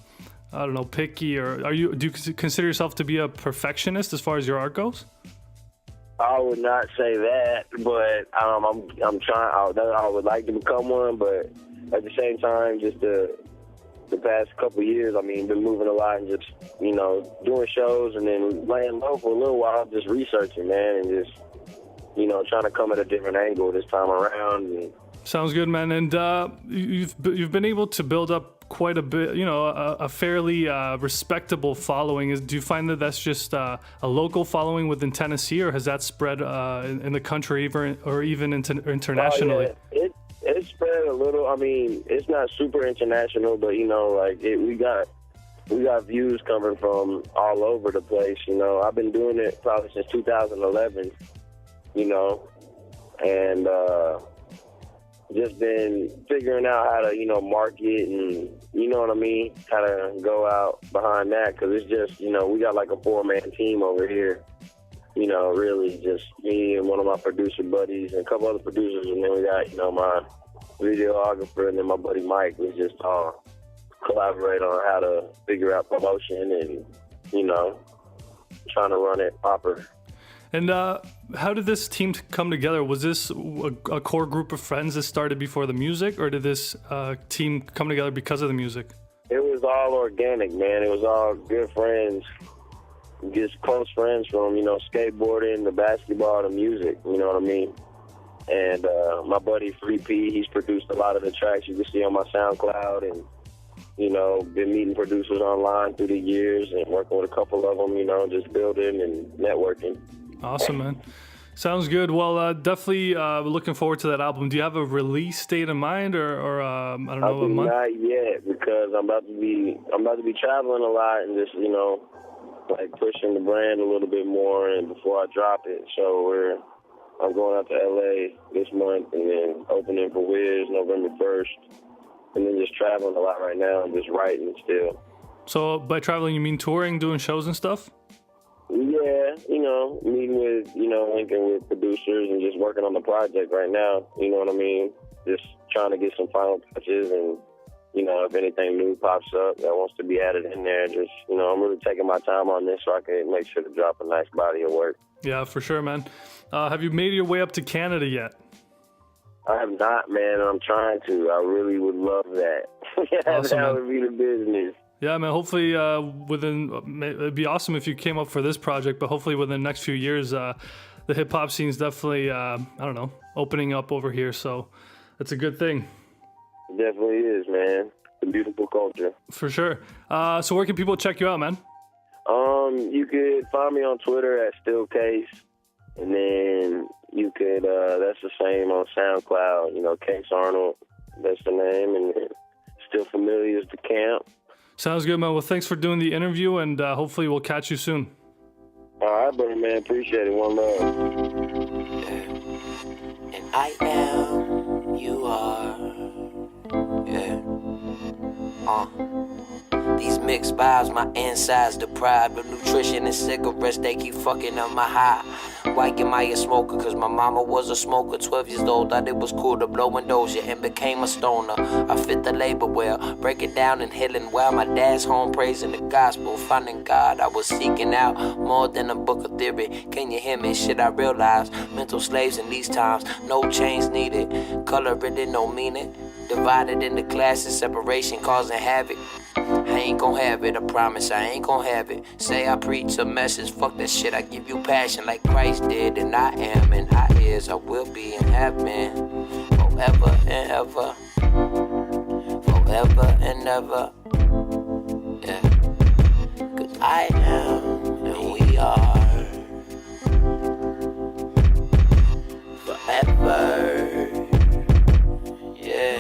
don't know, picky, or do you consider yourself to be a perfectionist as far as your art goes? I would not say that, but I'm trying. I would like to become one, but at the same time, just the past couple of years, I mean, been moving a lot and just, you know, doing shows and then laying low for a little while, just researching, man, and just, you know, trying to come at a different angle this time around. And sounds good, man. And you've been able to build up quite a bit, you know, a fairly respectable following. Do you find that that's just a local following within Tennessee, or has that spread in the country or even internationally? It's spread a little. I mean, it's not super international, but, you know, like we got views coming from all over the place. You know, I've been doing it probably since 2011. You know, and just been figuring out how to, market and, you know what I mean, how to go out behind that, because it's just, we got like a 4-man team over here. Really just me and one of my producer buddies and a couple other producers, and then we got, my videographer and then my buddy Mike. We just all collaborate on how to figure out promotion and, trying to run it proper. And how did this team come together? Was this a core group of friends that started before the music, or did this team come together because of the music? It was all organic, man. It was all good friends, just close friends from, skateboarding, the basketball, the music, you know what I mean? And my buddy 3P, he's produced a lot of the tracks you can see on my SoundCloud, and, been meeting producers online through the years and working with a couple of them, just building and networking. Awesome, man. Sounds good. Well, definitely looking forward to that album. Do you have a release date in mind, or I don't know, a month? Not yet, because I'm about to be traveling a lot and just like pushing the brand a little bit more, and before I drop it. So I'm going out to LA this month, and then opening for Wiz November 1st, and then just traveling a lot right now and just writing still. So by traveling, you mean touring, doing shows and stuff? Yeah, meeting with, linking with producers and just working on the project right now. You know what I mean? Just trying to get some final touches, and, if anything new pops up that wants to be added in there, just, I'm really taking my time on this so I can make sure to drop a nice body of work. Yeah, for sure, man. Have you made your way up to Canada yet? I have not, man, and I'm trying to. I really would love that. Awesome, that man. would be the business. Yeah, man, hopefully it'd be awesome if you came up for this project, but hopefully within the next few years, the hip-hop scene's definitely, opening up over here, so it's a good thing. It definitely is, man. It's a beautiful culture. For sure. So where can people check you out, man? You could find me on Twitter at StillCase, and then you could, that's the same on SoundCloud, Case Arnold, that's the name, and Still Familiar is the camp. Sounds good, man. Well, thanks for doing the interview, and hopefully we'll catch you soon. All right, buddy, man. Appreciate it. One love. And I am, you are. Yeah. These mixed vibes, my insides deprived of nutrition and cigarettes, they keep fucking up my high. Why am I a smoker? Cause my mama was a smoker. 12 years old, thought it was cool to blow windows, yeah, and became a stoner. I fit the labor well, break it down and healing well. My dad's home praising the gospel, finding God. I was seeking out more than a book of theory. Can you hear me? Shit, I realize mental slaves in these times, no change needed. Color written, no meaning. Divided into classes, separation causing havoc. I ain't gon' have it, I promise I ain't gon' have it. Say I preach a message, fuck that shit. I give you passion like Christ did, and I am, and I is, I will be, and have been forever and ever, forever and ever. Yeah, cause I am, and we are forever. Yeah,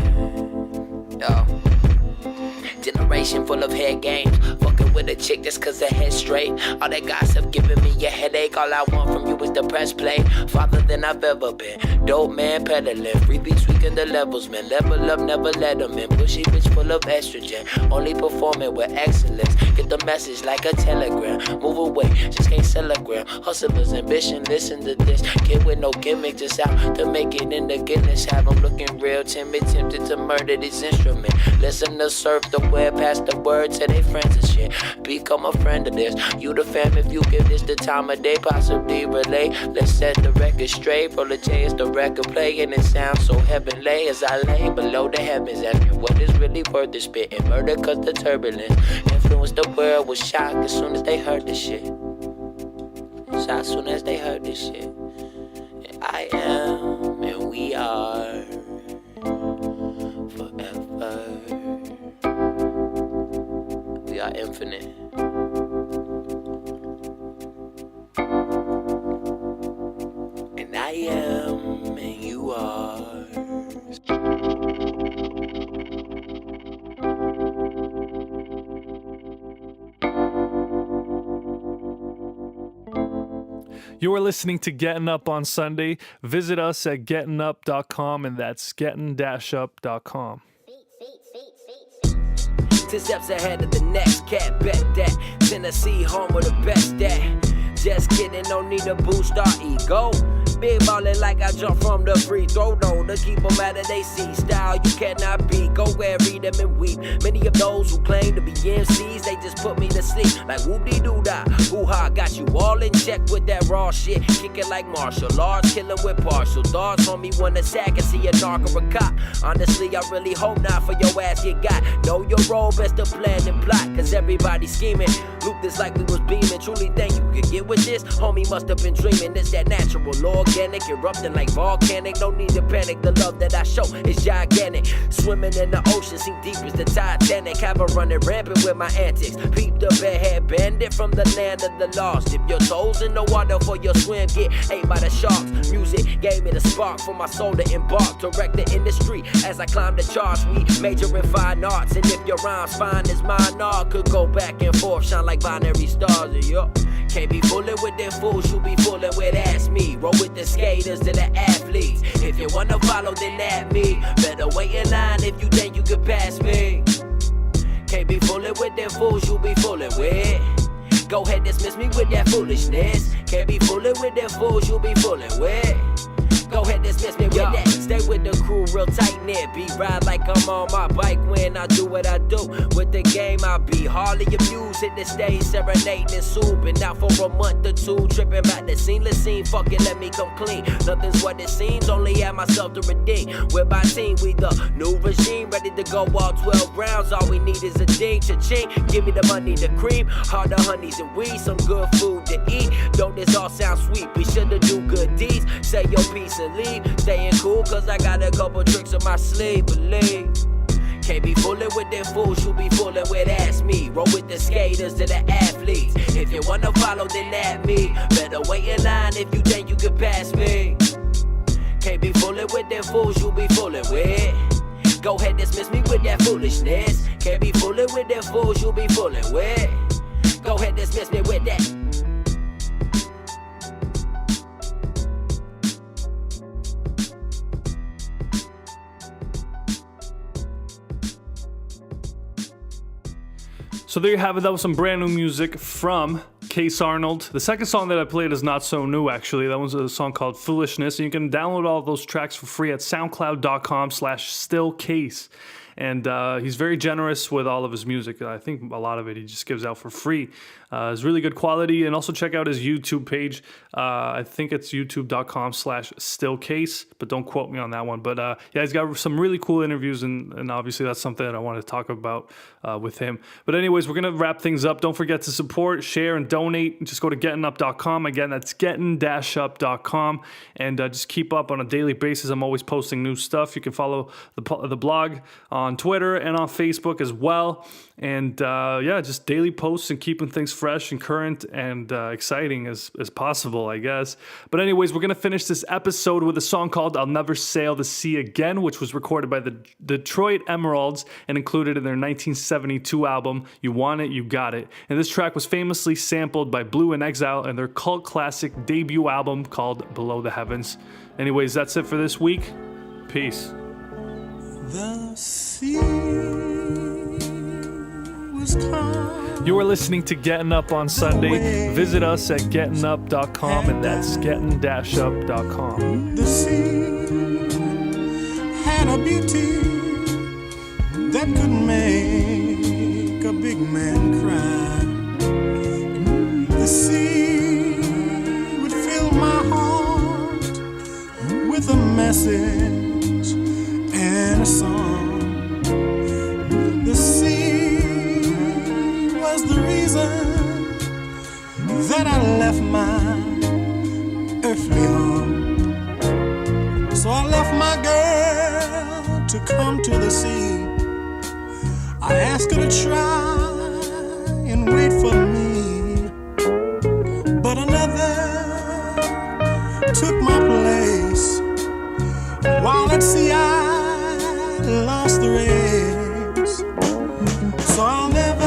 yo. Generation full of head games. Fucking with a chick just cause her head straight. All that gossip giving me a headache. All I want from you is the press play. Farther than I've ever been. Dope man peddling. Free beats tweaking the levels, man. Level up, never let them in. Pushy bitch full of estrogen. Only performing with excellence. Get the message like a telegram. Move away, just can't sell a gram. Hustlers, ambition, listen to this. Kid with no gimmick, just out to make it in the Guinness. Have them looking real timid, tempted to murder this instrument. Listen to surf the web, pass the word to their friends and shit. Become a friend of this. You the fam if you give this the time of day, possibly relay. Let's set the record straight. Roll the J is the record play, and it sounds so heavenly as I lay below the heavens. Asking what is really worth the spitting murder, cause the turbulence influenced the world with shock as soon as they heard this shit. So as soon as they heard this shit. And I am, and we are forever. We are infinite. And I am, and you are. You are listening to Gettin Up on Sunday. Visit us at gettinup.com, and that's gettin-up.com. 10 steps ahead of the next cat, bet that Tennessee home of the best that. Just kidding, no need to boost our ego. Big ballin' like I jump from the free throw, no, to keep them out of they see style. You cannot be, go where, read them and weep. Many of those who claim to be MCs, they just put me to sleep. Like whoop-de-doo-dah, hoo-ha, got you all in check with that raw shit. Kicking like martial arts, killing with partial thoughts. Homie, wanna sack and see a narc or a cop. Honestly, I really hope not for your ass get got. Know your role, best to plan and plot, cause everybody scheming. Loop this like we was beaming. Truly think you could get with this? Homie must have been dreaming. It's that natural, organic, erupting like volcanic. No need to panic, the love that I show is gigantic. Swimming in the ocean, sink deep as the Titanic. Have her running rampant with my antics. Peep the bedhead bandit from the land of the lost. Dip your toes in the water for your swim, get ate by the sharks. Music gave me the spark for my soul to embark. Direct the industry as I climb the charts. We major in fine arts, and if your rhymes fine as mine are, could go back and forth, shine like binary stars. Yo, can't be fooling with them fools, you be fooling with ass me. Roll with the skaters to the athletes. If you wanna follow, then at me. Better wait in line if you think you could pass me. Can't be fooling with them fools, you be fooling with. Go ahead, dismiss me with that foolishness. Can't be fooling with them fools, you be fooling with. Go ahead, dismiss me with that. Stay with the crew real tight knit. Be ride like I'm on my bike when I do what I do. With the game I be hardly abused. Hit the stage serenading and souping. Out for a month or two, tripping back the seamless scene. Fuck it, let me come clean. Nothing's what it seems, only have myself to redeem. With my team, we the new regime. Ready to go all 12 rounds. All we need is a ding, cha-ching. Give me the money, the cream. All the honeys and weed, some good food to eat. Don't this all sound sweet? We shoulda do good deeds. Say your piece and leave. Staying cool cause I got a couple tricks up my sleeve, believe. Can't be fooling with them fools, you be fooling with ass me. Roll with the skaters to the athletes. If you wanna follow, then at me. Better wait in line if you think you could pass me. Can't be fooling with them fools, you be fooling with. Go ahead, dismiss me with that foolishness. Can't be fooling with them fools, you be fooling with. Go ahead, dismiss me with that. So there you have it. That was some brand new music from Case Arnold. The second song that I played is not so new, actually. That was a song called Foolishness. And you can download all those tracks for free at soundcloud.com/stillcase. And he's very generous with all of his music. I think a lot of it he just gives out for free. It's really good quality. And also check out his YouTube page. I think it's youtube.com/stillcase, but don't quote me on that one. But yeah, he's got some really cool interviews, and obviously that's something that I want to talk about with him. But anyways, we're going to wrap things up. Don't forget to support, share, and donate. Just go to gettinup.com. Again, that's gettin-up.com. And just keep up on a daily basis. I'm always posting new stuff. You can follow the blog on Twitter and on Facebook as well. And yeah, just daily posts and keeping things fresh and current and exciting as possible, I guess. But anyways, we're going to finish this episode with a song called I'll Never Sail the Sea Again, which was recorded by the Detroit Emeralds and included in their 1972 album, You Want It, You Got It. And this track was famously sampled by Blue in Exile and their cult classic debut album called Below the Heavens. Anyways, that's it for this week. Peace. The sea was calm. You are listening to Gettin Up on Sunday. Visit us at gettinup.com, and that's gettin-up.com. The sea had a beauty that could make a big man cry. The sea would fill my heart with a message and a song. The sea was the reason that I left my earthly home. So I left my girl to come to the sea. I asked her to try and wait for me, but another took my place. While at sea I lost the race. So I'll never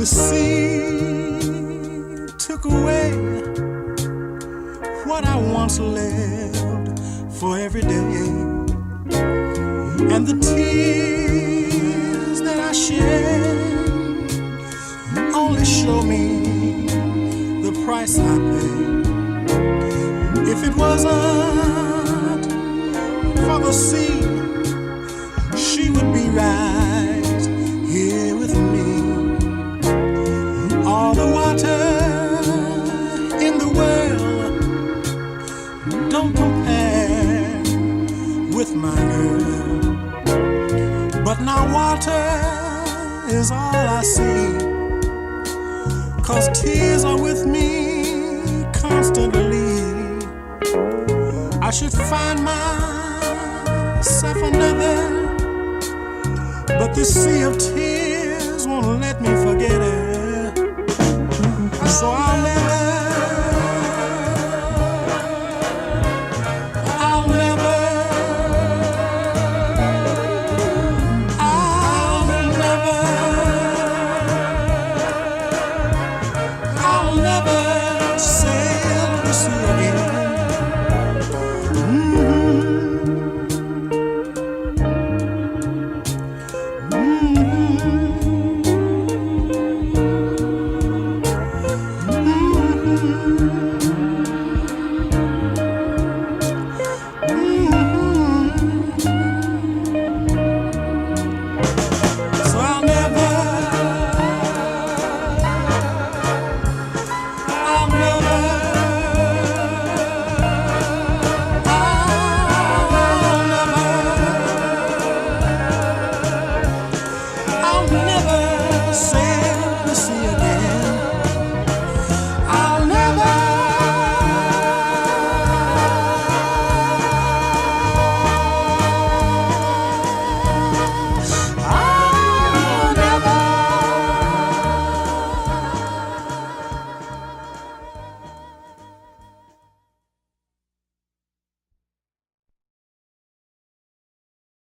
sea took away what I once lived for every day, and the tears that I shed only show me the price I paid. If it wasn't for the sea, she would be right here with me. All the water in the world don't compare with my girl, but now water is all I see, 'cause tears are with me constantly. I should find myself another, but this sea of tears won't let me forget